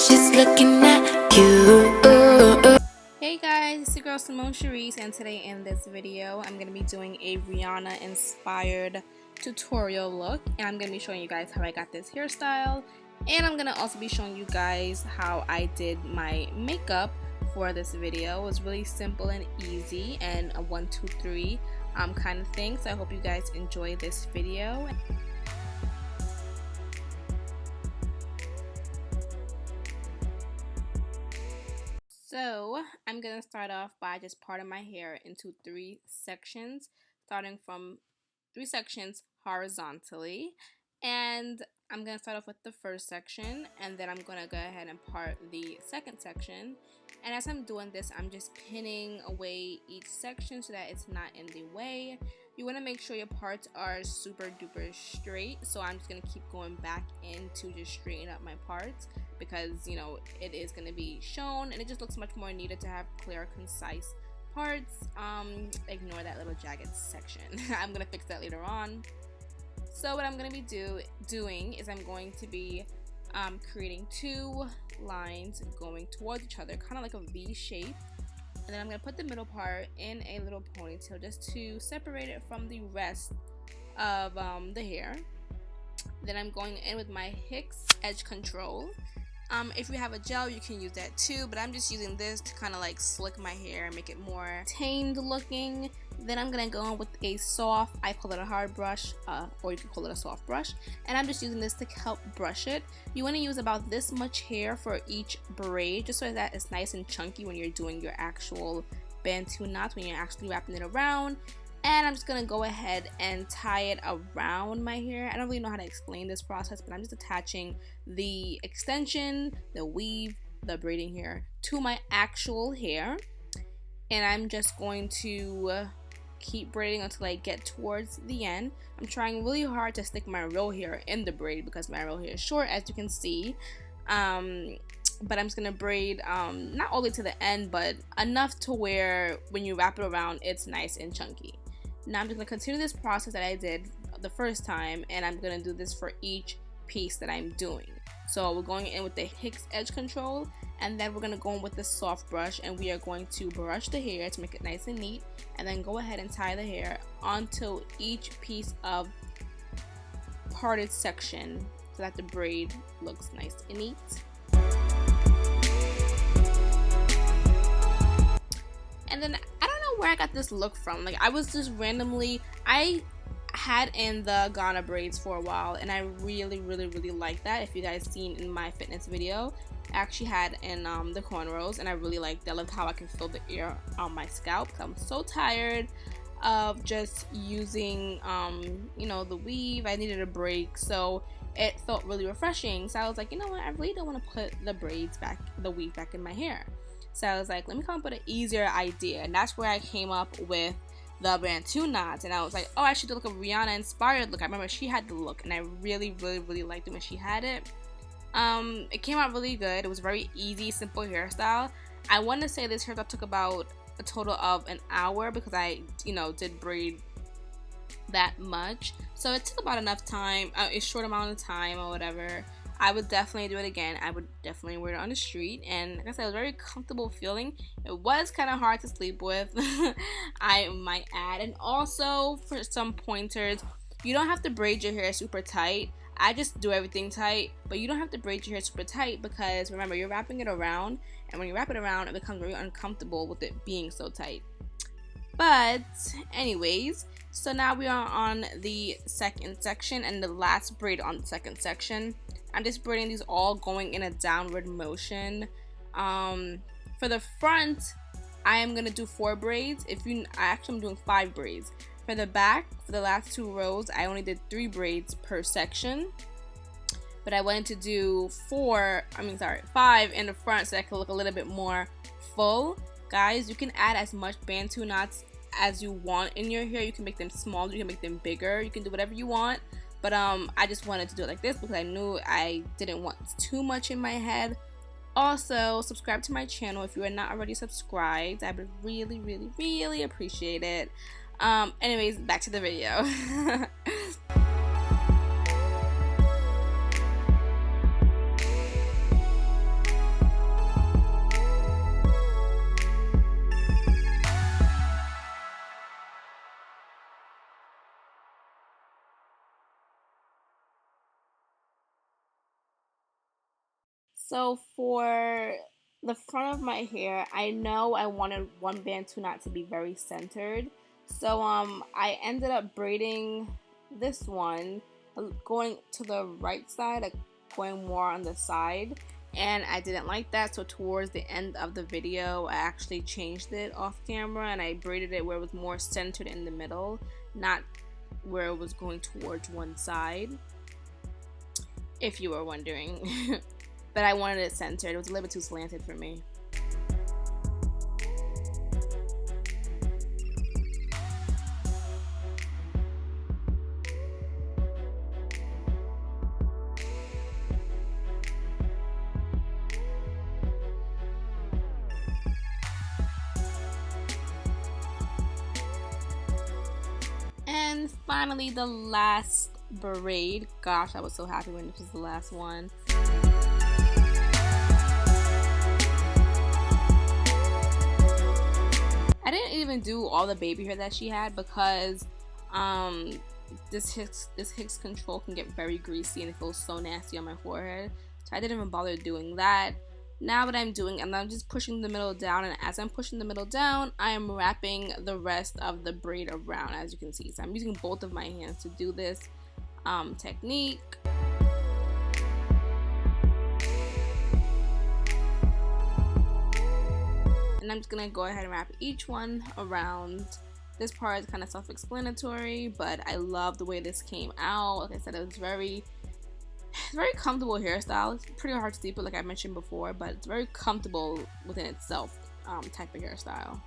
she's looking at you. Hey guys, it's your girl Simone Sharice, and today in this video I'm going to be doing a Rihanna inspired tutorial look, and I'm going to be showing you guys how I got this hairstyle, and I'm going to also be showing you guys how I did my makeup for this video. It was really simple and easy and a 1, 2, 3 kind of thing, so I hope you guys enjoy this video. So I'm gonna start off by just parting my hair into 3 sections, starting from 3 sections horizontally, and I'm gonna start off with the first section, and then I'm gonna go ahead and part the second section. And as I'm doing this, I'm just pinning away each section so that it's not in the way. You want to make sure your parts are super duper straight, so I'm just gonna keep going back in to just straighten up my parts, because you know it is going to be shown and it just looks much more neater to have clear, concise parts. Ignore that little jagged section. I'm going to fix that later on. So what I'm going to be doing is I'm going to be creating 2 lines going towards each other, kind of like a V shape, and then I'm going to put the middle part in a little ponytail just to separate it from the rest of the hair. Then I'm going in with my Hicks edge control. If you have a gel, you can use that too, but I'm just using this to kind of like slick my hair and make it more tamed looking. Then I'm gonna go in with a soft, I call it a hard brush, or you can call it a soft brush, and I'm just using this to help brush it. You want to use about this much hair for each braid, just so that it's nice and chunky when you're doing your actual Bantu knots, when you're actually wrapping it around. And I'm just going to go ahead and tie it around my hair. I don't really know how to explain this process, but I'm just attaching the extension, the weave, the braiding hair to my actual hair. And I'm just going to keep braiding until I get towards the end. I'm trying really hard to stick my real hair in the braid because my real hair is short, as you can see. But I'm just going to braid not all the way to the end, but enough to where when you wrap it around, it's nice and chunky. Now I'm just going to continue this process that I did the first time, and I'm going to do this for each piece that I'm doing. So we're going in with the Hicks edge control, and then we're going to go in with the soft brush, and we are going to brush the hair to make it nice and neat, and then go ahead and tie the hair onto each piece of parted section so that the braid looks nice and neat. And then I don't know where I got this look from. Like, I was just randomly, I had in the Ghana braids for a while, and I really like that. If you guys seen in my fitness video, I actually had in the cornrows, and I really liked that. I loved how I can feel the air on my scalp. I'm so tired of just using you know, the weave. I needed a break, so it felt really refreshing. So I was like, you know what, I really don't want to put the braids back, the weave back in my hair. So I was like, let me come up with an easier idea, and that's where I came up with the Bantu knots. And I was like, oh, I should do like a Rihanna inspired look. I remember she had the look, and I really liked it when she had it. It came out really good. It was very easy, simple hairstyle. I want to say this hairstyle took about a total of an hour because I, you know, did braid that much. So it took about enough time, a short amount of time or whatever. I would definitely do it again. I would definitely wear it on the street, and like I said, it was a very comfortable feeling. It was kind of hard to sleep with, I might add. And also, for some pointers, you don't have to braid your hair super tight. I just do everything tight, but you don't have to braid your hair super tight, because remember, you're wrapping it around, and when you wrap it around, it becomes very uncomfortable with it being so tight. But anyways, so now we are on the second section and the last braid on the second section. I'm just braiding these all going in a downward motion. For the front, I am gonna do 4 braids. I'm doing 5 braids. For the back, for the last 2 rows, I only did 3 braids per section. But I wanted to do 5 in the front so that I could look a little bit more full. Guys, you can add as much Bantu knots as you want in your hair. You can make them smaller, you can make them bigger, you can do whatever you want. But I just wanted to do it like this because I knew I didn't want too much in my head. Also, subscribe to my channel if you are not already subscribed. I would really appreciate it. Anyways, back to the video. So for the front of my hair, I know I wanted one Bantu knot to be very centered. So I ended up braiding this one, going to the right side, like going more on the side. And I didn't like that, so towards the end of the video, I actually changed it off camera and I braided it where it was more centered in the middle, not where it was going towards one side, if you were wondering. But I wanted it centered. It was a little bit too slanted for me. And finally, the last braid. Gosh, I was so happy when this was the last one. I didn't even do all the baby hair that she had because this Hicks control can get very greasy and it feels so nasty on my forehead. So I didn't even bother doing that. Now what I'm doing, and I'm just pushing the middle down, and as I'm pushing the middle down, I am wrapping the rest of the braid around, as you can see. So I'm using both of my hands to do this technique. And I'm just gonna go ahead and wrap each one around. This part is kind of self-explanatory, but I love the way this came out. Like I said, it was very comfortable hairstyle. It's pretty hard to sleep with, like I mentioned before, but it's very comfortable within itself type of hairstyle.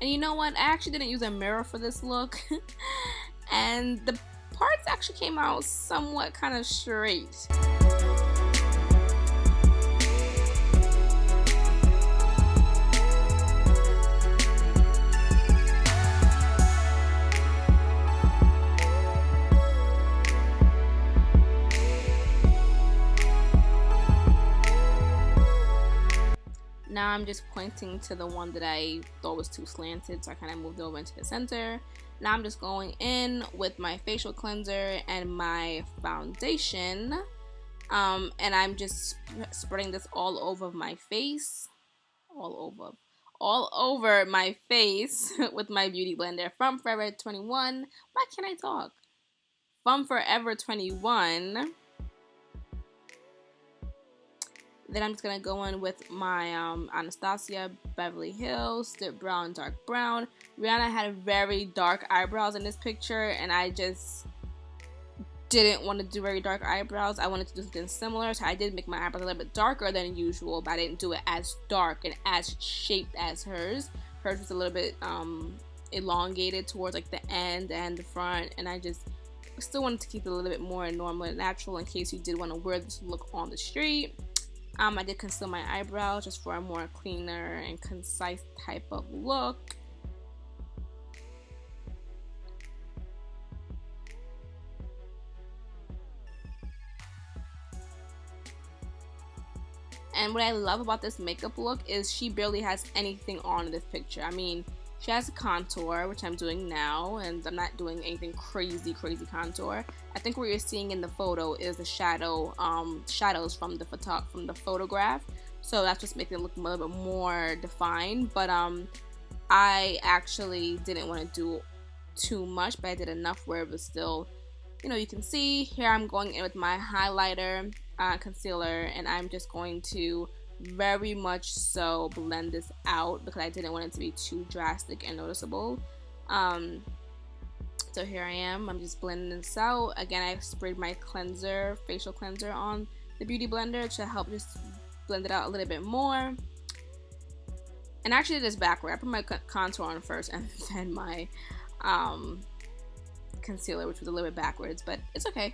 And you know what? I actually didn't use a mirror for this look, and the parts actually came out somewhat kind of straight. Now I'm just pointing to the one that I thought was too slanted, so I kind of moved over into the center. Now I'm just going in with my facial cleanser and my foundation, and I'm just spreading this all over my face, all over my face with my beauty blender from Forever 21. Why can't I talk? From Forever 21. Then I'm just going to go in with my Anastasia Beverly Hills Dip Brown Dark Brown. Rihanna had very dark eyebrows in this picture, and I just didn't want to do very dark eyebrows. I wanted to do something similar, so I did make my eyebrows a little bit darker than usual, but I didn't do it as dark and as shaped as hers. Hers was a little bit elongated towards like the end and the front, and I just still wanted to keep it a little bit more normal and natural in case you did want to wear this look on the street. I did conceal my eyebrows just for a more cleaner and concise type of look. And what I love about this makeup look is she barely has anything on in this picture. I mean, she has a contour, which I'm doing now, and I'm not doing anything crazy contour. I think what you're seeing in the photo is the shadows from the photograph. So that's just making it look a little bit more defined. But I actually didn't want to do too much, but I did enough where it was still, you know, you can see. Here I'm going in with my highlighter, concealer, and I'm just going to very much so blend this out because I didn't want it to be too drastic and noticeable. So here I am, I'm just blending this out. Again, I sprayed my cleanser, facial cleanser on the beauty blender to help just blend it out a little bit more. And I actually did this backward. I put my contour on first and then my concealer, which was a little bit backwards, but it's okay.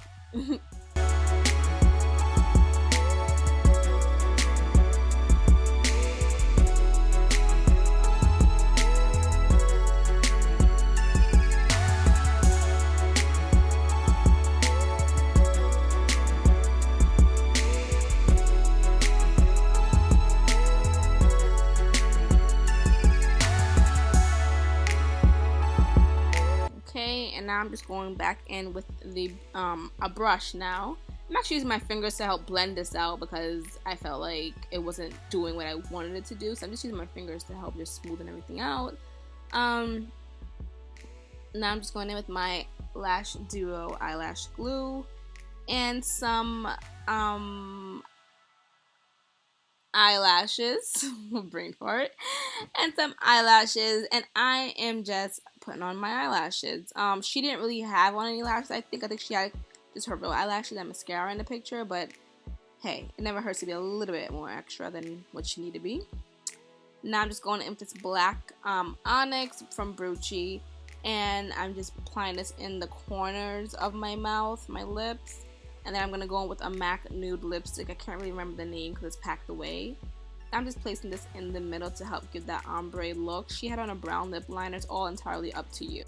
Okay, and now I'm just going back in with the a brush now. I'm actually using my fingers to help blend this out because I felt like it wasn't doing what I wanted it to do. So I'm just using my fingers to help just smoothen everything out. Now I'm just going in with my Lash Duo eyelash glue and some eyelashes, brain fart, and some eyelashes, and I am just putting on my eyelashes. She didn't really have on any lashes. I think she had just her real eyelashes and mascara in the picture, but hey, it never hurts to be a little bit more extra than what you need to be. Now I'm just going in with this black onyx from Brucci, and I'm just applying this in the corners of my mouth, my lips, and then I'm going to go in with a MAC nude lipstick. I can't really remember the name because it's packed away. I'm just placing this in the middle to help give that ombre look. She had on a brown lip liner. It's all entirely up to you.